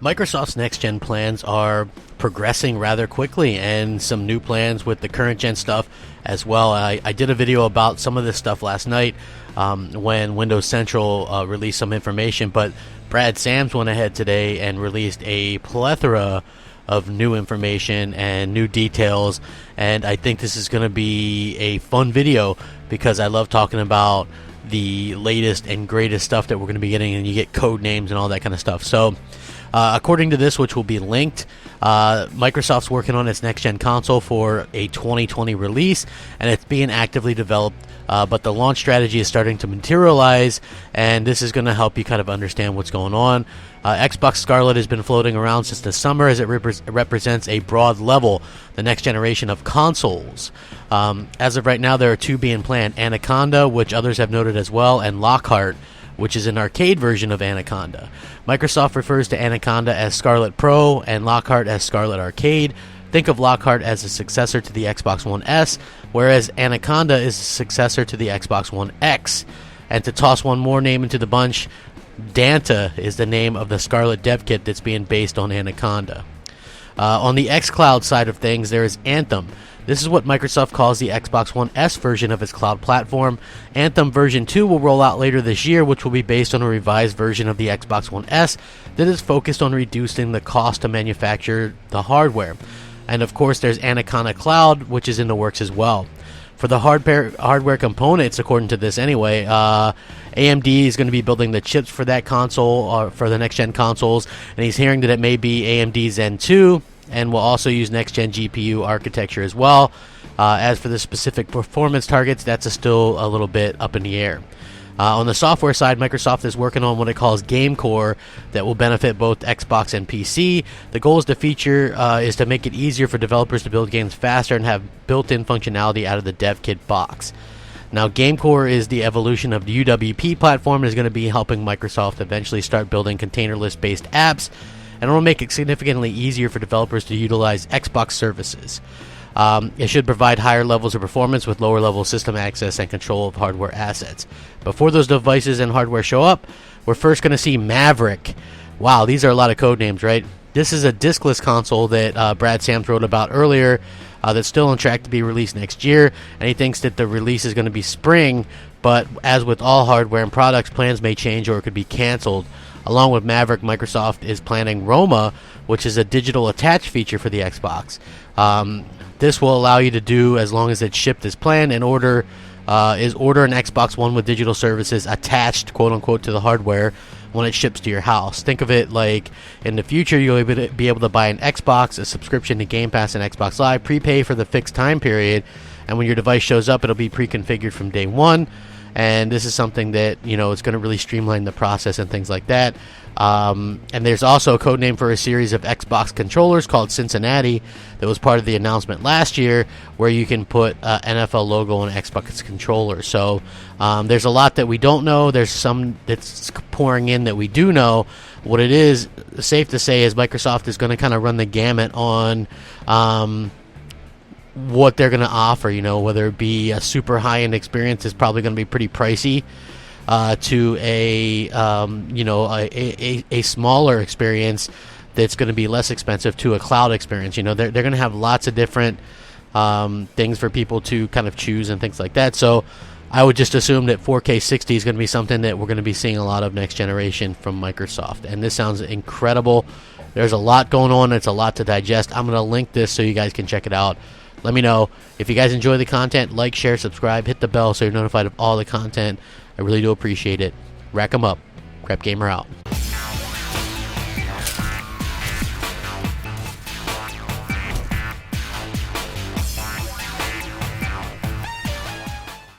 Microsoft's next-gen plans are progressing rather quickly, and some new plans with the current-gen stuff as well. I did a video about some of this stuff last night when Windows Central released some information, but Brad Sams went ahead today and released a plethora of new information and new details, and I think this is going to be a fun video because I love talking about the latest and greatest stuff that we're going to be getting, and you get code names and all that kind of stuff. So according to this, which will be linked, Microsoft's working on its next-gen console for a 2020 release, and it's being actively developed, but the launch strategy is starting to materialize, and this is going to help you kind of understand what's going on. Xbox Scarlett has been floating around since the summer as it represents a broad level, the next generation of consoles. As of right now, there are two being planned, Anaconda, which others have noted as well, and Lockhart, which is an arcade version of Anaconda. Microsoft refers to Anaconda as Scarlett Pro and Lockhart as Scarlett Arcade. Think of Lockhart as a successor to the Xbox One S, whereas Anaconda is a successor to the Xbox One X. And to toss one more name into the bunch, Danta is the name of the Scarlett dev kit that's being based on Anaconda. On the xCloud side of things, there is Anthem. This is what Microsoft calls the Xbox One S version of its cloud platform. Anthem version 2 will roll out later this year, which will be based on a revised version of the Xbox One S that is focused on reducing the cost to manufacture the hardware. And of course, there's Anaconda Cloud, which is in the works as well. For the hardware components, according to this anyway, AMD is going to be building the chips for that console, for the next-gen consoles, and he's hearing that it may be AMD Zen 2, and will also use next-gen GPU architecture as well. As for the specific performance targets, that's still a little bit up in the air. On the software side, Microsoft is working on what it calls Game Core that will benefit both Xbox and PC. The goal is to make it easier for developers to build games faster and have built-in functionality out of the dev kit box. Now, Game Core is the evolution of the UWP platform and is going to be helping Microsoft eventually start building containerless-based apps, and it will make it significantly easier for developers to utilize Xbox services. It should provide higher levels of performance with lower level system access and control of hardware assets. Before those devices and hardware show up, we're first going to see Maverick. Wow, these are a lot of code names, right? This is a diskless console that Brad Sams wrote about earlier that's still on track to be released next year, and he thinks that the release is going to be spring, but as with all hardware and products, plans may change or it could be canceled. Along with Maverick, Microsoft is planning Roma, which is a digital attach feature for the Xbox. This will allow you to do, as long as it's shipped as planned, order an Xbox One with digital services attached, quote-unquote, to the hardware when it ships to your house. Think of it like in the future you'll be able to buy an Xbox, a subscription to Game Pass and Xbox Live, prepay for the fixed time period, and when your device shows up, it'll be pre-configured from day one. And this is something that, it's going to really streamline the process and things like that. And there's also a code name for a series of Xbox controllers called Cincinnati that was part of the announcement last year, where you can put NFL logo on Xbox controller. So there's a lot that we don't know. There's some that's pouring in that we do know. What it is safe to say is Microsoft is going to kind of run the gamut on what they're going to offer, whether it be a super high-end experience is probably going to be pretty pricey, to a smaller experience that's going to be less expensive, to a cloud experience. They're going to have lots of different things for people to kind of choose and things like that. So I would just assume that 4K 60 is going to be something that we're going to be seeing a lot of next generation from Microsoft. And this sounds incredible. There's a lot going on. It's a lot to digest. I'm going to link this so you guys can check it out. Let me know. If you guys enjoy the content, like, share, subscribe, hit the bell so you're notified of all the content. I really do appreciate it. Rack 'em up. Crapgamer out.